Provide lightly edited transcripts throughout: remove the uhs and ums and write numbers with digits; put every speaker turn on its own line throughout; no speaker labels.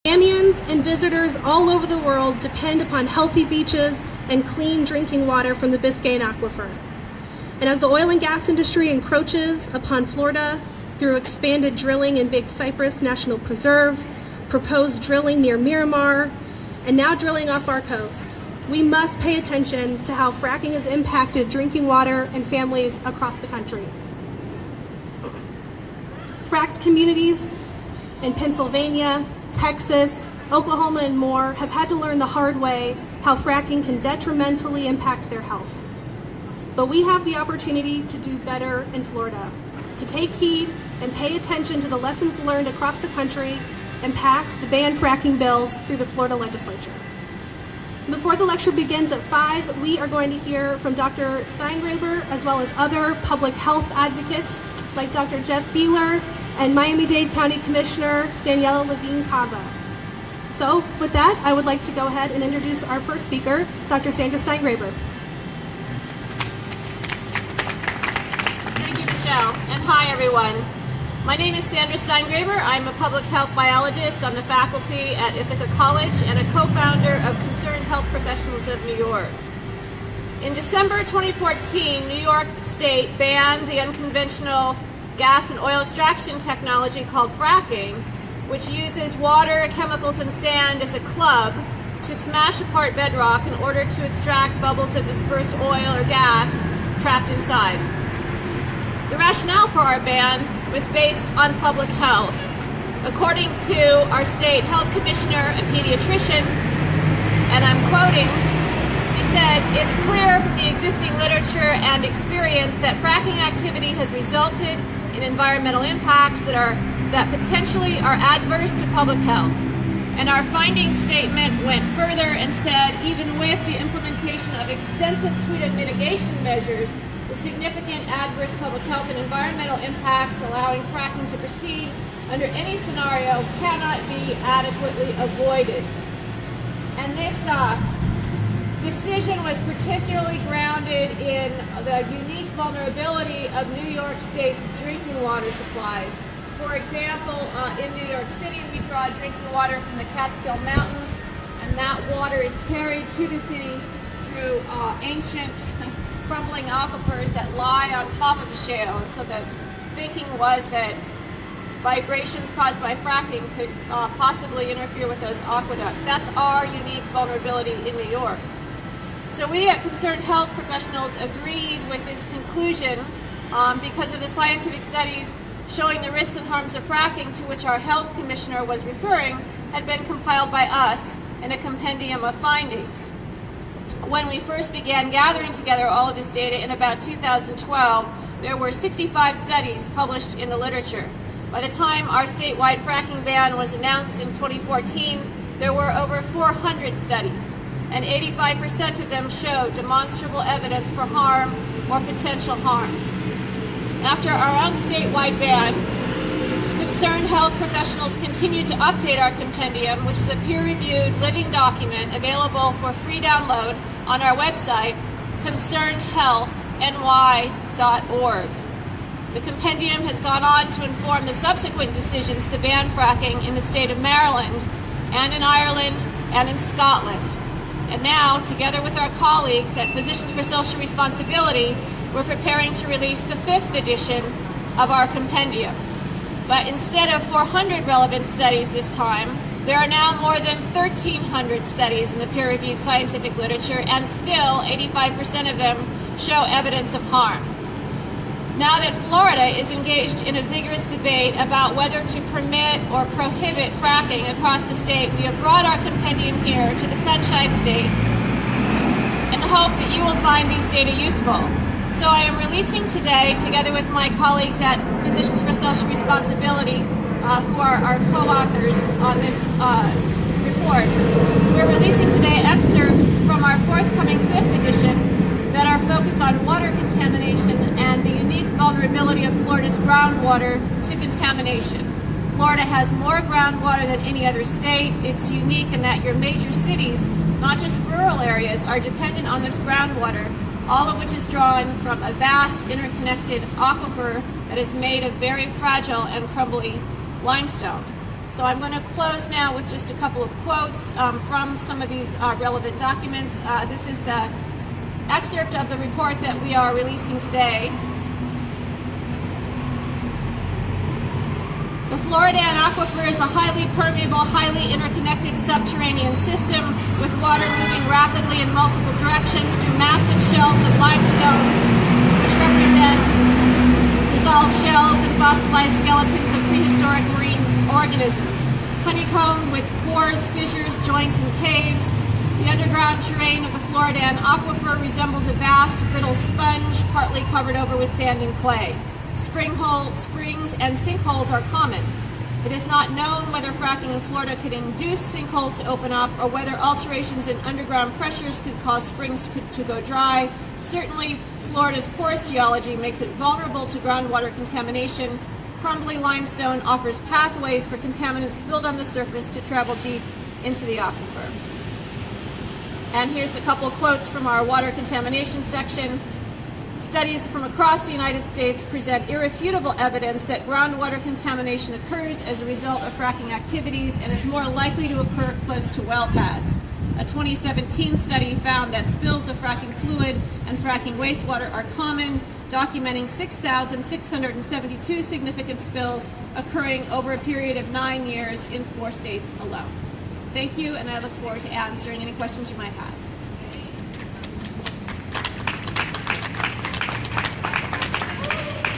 Miamians and visitors all over the world depend upon healthy beaches and clean drinking water from the Biscayne Aquifer. And as the oil and gas industry encroaches upon Florida through expanded drilling in Big Cypress National Preserve, proposed drilling near Miramar, and now drilling off our coast, we must pay attention to how fracking has impacted drinking water and families across the country. Fracked communities in Pennsylvania, Texas, Oklahoma, and more have had to learn the hard way how fracking can detrimentally impact their health. But we have the opportunity to do better in Florida, to take heed and pay attention to the lessons learned across the country and pass the ban fracking bills through the Florida legislature. Before the lecture begins at 5, we are going to hear from Dr. Steingraber as well as other public health advocates like Dr. Jeff Beeler and Miami-Dade County Commissioner Daniela Levine-Cava. So with that, I would like to go ahead and introduce our first speaker, Dr. Sandra Steingraber.
Thank you, Michelle, and hi everyone. My name is Sandra Steingraber. I'm a public health biologist on the faculty at Ithaca College and a co-founder of Concerned Health Professionals of New York. In December 2014, New York State banned the unconventional gas and oil extraction technology called fracking, which uses water, chemicals, and sand as a club to smash apart bedrock in order to extract bubbles of dispersed oil or gas trapped inside. The rationale for our ban was based on public health. According to our state health commissioner, a pediatrician, and I'm quoting, he said, "It's clear from the existing literature and experience that fracking activity has resulted in environmental impacts that potentially are adverse to public health." And our findings statement went further and said, even with the implementation of extensive suite of mitigation measures, the significant adverse public health and environmental impacts allowing fracking to proceed under any scenario cannot be adequately avoided. And this decision was particularly grounded in the unique vulnerability of New York State's drinking water supplies. For example, in New York City, we draw drinking water from the Catskill Mountains, and that water is carried to the city through ancient crumbling aquifers that lie on top of the shale. And so the thinking was that vibrations caused by fracking could possibly interfere with those aqueducts. That's our unique vulnerability in New York. So we at Concerned Health Professionals agreed with this conclusion because of the scientific studies showing the risks and harms of fracking, to which our health commissioner was referring, had been compiled by us in a compendium of findings. When we first began gathering together all of this data in about 2012, there were 65 studies published in the literature. By the time our statewide fracking ban was announced in 2014, there were over 400 studies, and 85% of them showed demonstrable evidence for harm or potential harm. After our own statewide ban, Concerned Health Professionals continue to update our compendium, which is a peer-reviewed living document available for free download on our website, concernedhealthny.org. The compendium has gone on to inform the subsequent decisions to ban fracking in the state of Maryland, and in Ireland, and in Scotland. And now, together with our colleagues at Physicians for Social Responsibility, we're preparing to release the 5th edition of our compendium. But instead of 400 relevant studies this time, there are now more than 1,300 studies in the peer-reviewed scientific literature, and still 85% of them show evidence of harm. Now that Florida is engaged in a vigorous debate about whether to permit or prohibit fracking across the state, we have brought our compendium here to the Sunshine State in the hope that you will find these data useful. So I am releasing today, together with my colleagues at Physicians for Social Responsibility, who are our co-authors on this report, we're releasing today excerpts from our forthcoming 5th edition that are focused on water contamination and the unique vulnerability of Florida's groundwater to contamination. Florida has more groundwater than any other state. It's unique in that your major cities, not just rural areas, are dependent on this groundwater, all of which is drawn from a vast interconnected aquifer that is made of very fragile and crumbly limestone. So I'm going to close now with just a couple of quotes from some of these relevant documents. This is the excerpt of the report that we are releasing today. The Floridan Aquifer is a highly permeable, highly interconnected subterranean system with water moving rapidly in multiple directions through massive shelves of limestone, which represent dissolved shells and fossilized skeletons of prehistoric marine organisms. Honeycombed with pores, fissures, joints, and caves, the underground terrain of the Floridan Aquifer resembles a vast, brittle sponge, partly covered over with sand and clay. Springs and sinkholes are common. It is not known whether fracking in Florida could induce sinkholes to open up or whether alterations in underground pressures could cause springs to go dry. Certainly, Florida's porous geology makes it vulnerable to groundwater contamination. Crumbly limestone offers pathways for contaminants spilled on the surface to travel deep into the aquifer. And here's a couple quotes from our water contamination section. Studies from across the United States present irrefutable evidence that groundwater contamination occurs as a result of fracking activities and is more likely to occur close to well pads. A 2017 study found that spills of fracking fluid and fracking wastewater are common, documenting 6,672 significant spills occurring over a period of 9 years in 4 states alone. Thank you, and I look forward to answering any questions you might have.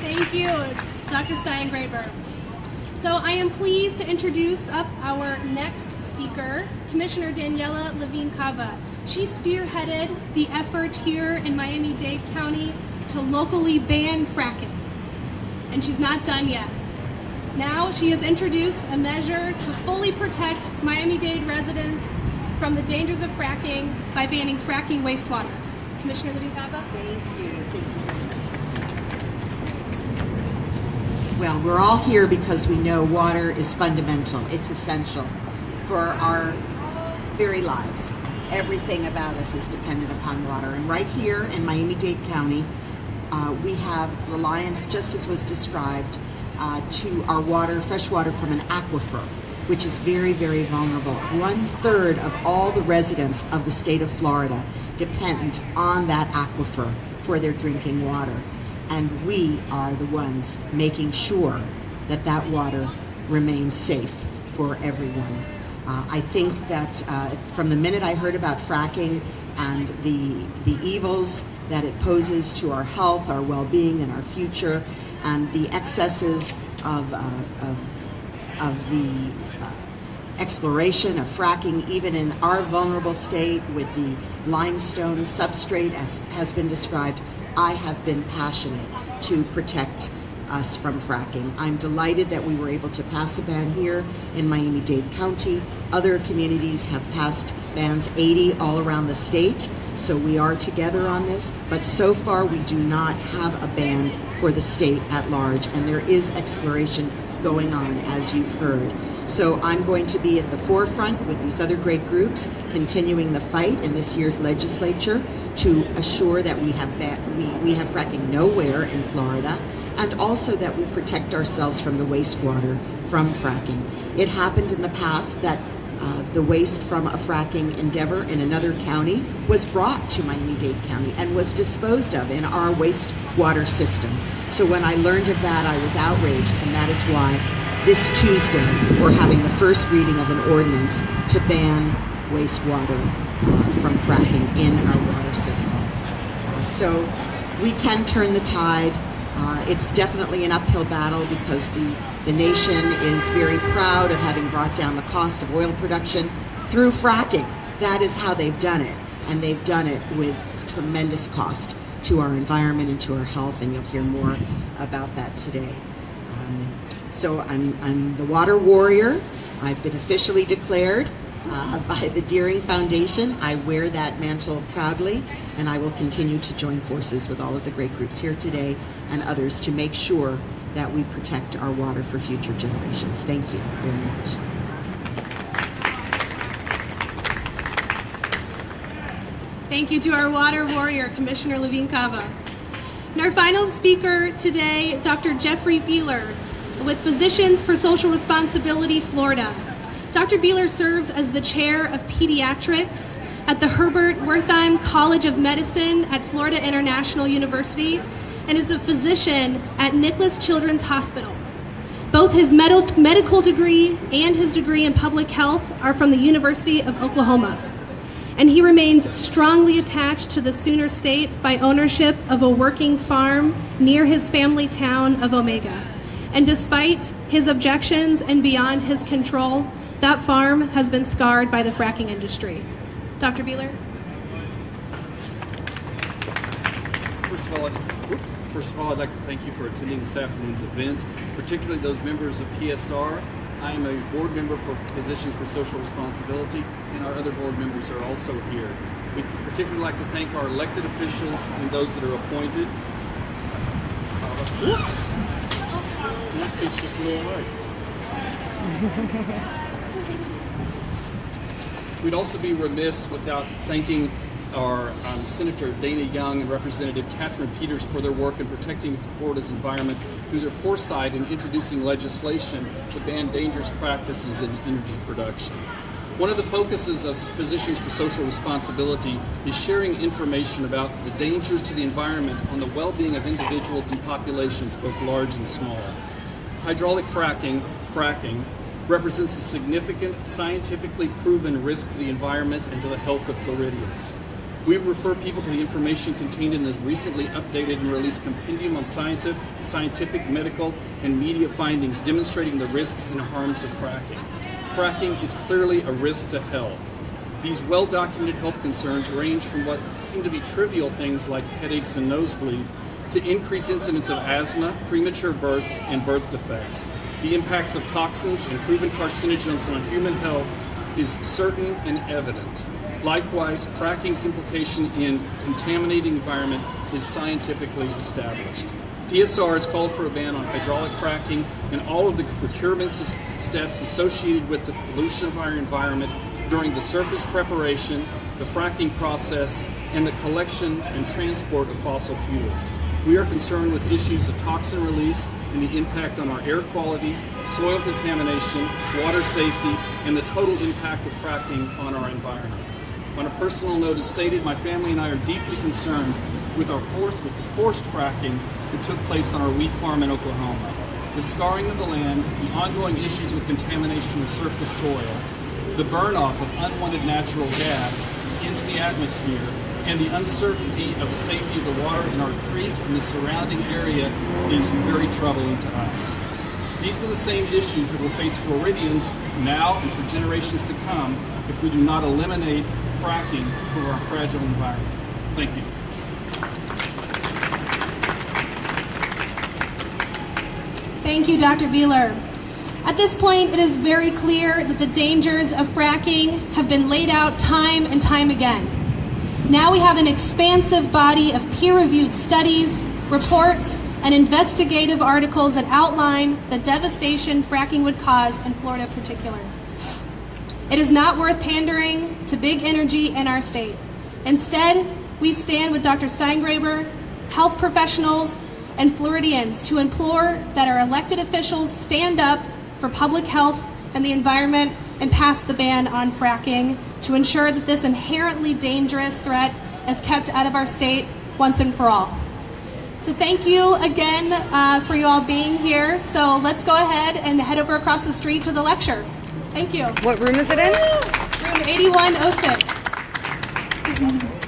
Thank you, Dr. Steingraber. So I am pleased to introduce up our next speaker, Commissioner Daniela Levine-Cava. She spearheaded the effort here in Miami-Dade County to locally ban fracking, and she's not done yet. Now she has introduced a measure to fully protect Miami-Dade residents from the dangers of fracking by banning fracking wastewater. Commissioner Levine-Cava?
Thank you. Well, we're all here because we know water is fundamental. It's essential for our very lives. Everything about us is dependent upon water. And right here in Miami-Dade County, we have reliance, just as was described, to our water, fresh water from an aquifer, which is very, very vulnerable. 1/3 of all the residents of the state of Florida depend on that aquifer for their drinking water. And we are the ones making sure that that water remains safe for everyone. I think that from the minute I heard about fracking and the evils that it poses to our health, our well-being, and our future, and the excesses of the exploration of fracking, even in our vulnerable state with the limestone substrate, as has been described, I have been passionate to protect us from fracking. I'm delighted that we were able to pass a ban here in Miami-Dade County. Other communities have passed bans, 80 all around the state, so we are together on this, but so far we do not have a ban for the state at large, and there is exploration going on, as you've heard. So I'm going to be at the forefront with these other great groups, continuing the fight in this year's legislature to assure that we have fracking nowhere in Florida, and also that we protect ourselves from the wastewater from fracking. It happened in the past that the waste from a fracking endeavor in another county was brought to Miami-Dade County and was disposed of in our wastewater system. So when I learned of that, I was outraged, and that is why this Tuesday we're having the first reading of an ordinance to ban wastewater from fracking in our water system. So we can turn the tide. It's definitely an uphill battle because the nation is very proud of having brought down the cost of oil production through fracking. That is how they've done it, and they've done it with tremendous cost to our environment and to our health, and you'll hear more about that today. So I'm the water warrior. I've been officially declared by the Deering Foundation. I wear that mantle proudly, and I will continue to join forces with all of the great groups here today and others to make sure that we protect our water for future generations. Thank you very much.
Thank you to our water warrior, Commissioner Levine-Cava. And our final speaker today, Dr. Jeffrey Beeler. with Physicians for Social Responsibility Florida. Dr. Beeler serves as the chair of pediatrics at the Herbert Wertheim College of Medicine at Florida International University and is a physician at Nicholas Children's Hospital. Both his medical degree and his degree in public health are from the University of Oklahoma. And he remains strongly attached to the Sooner State by ownership of a working farm near his family town of Omega. And despite his objections and beyond his control, that farm has been scarred by the fracking industry. Dr. Beeler?
First of all, I'd like to thank you for attending this afternoon's event, particularly those members of PSR. I am a board member for Physicians for Social Responsibility, and our other board members are also here. We'd particularly like to thank our elected officials and those that are appointed. Whoops! My speech just blew away. We'd also be remiss without thanking our Senator Dana Young and Representative Catherine Peters for their work in protecting Florida's environment through their foresight in introducing legislation to ban dangerous practices in energy production. One of the focuses of Physicians for Social Responsibility is sharing information about the dangers to the environment on the well-being of individuals and populations, both large and small. Hydraulic fracking represents a significant, scientifically proven risk to the environment and to the health of Floridians. We refer people to the information contained in the recently updated and released compendium on scientific, medical, and media findings demonstrating the risks and harms of fracking. Fracking is clearly a risk to health. These well-documented health concerns range from what seem to be trivial things like headaches and nosebleed to increased incidence of asthma, premature births, and birth defects. The impacts of toxins and proven carcinogens on human health is certain and evident. Likewise, fracking's implication in contaminating environment is scientifically established. PSR has called for a ban on hydraulic fracking and all of the procurement steps associated with the pollution of our environment during the surface preparation, the fracking process, and the collection and transport of fossil fuels. We are concerned with issues of toxin release and the impact on our air quality, soil contamination, water safety, and the total impact of fracking on our environment. On a personal note, as stated, my family and I are deeply concerned with the forced fracking that took place on our wheat farm in Oklahoma. The scarring of the land, the ongoing issues with contamination of surface soil, the burn-off of unwanted natural gas into the atmosphere, and the uncertainty of the safety of the water in our creek and the surrounding area is very troubling to us. These are the same issues that will face Floridians now and for generations to come if we do not eliminate fracking for our fragile environment. Thank you.
Thank you, Dr. Beeler. At this point, it is very clear that the dangers of fracking have been laid out time and time again. Now we have an expansive body of peer-reviewed studies, reports, and investigative articles that outline the devastation fracking would cause in Florida in particular. It is not worth pandering to big energy in our state. Instead, we stand with Dr. Steingraber, health professionals, and Floridians to implore that our elected officials stand up for public health and the environment and pass the ban on fracking to ensure that this inherently dangerous threat is kept out of our state once and for all. So thank you again for you all being here. So let's go ahead and head over across the street to the lecture. Thank you.
What room is it in?
Room 8106.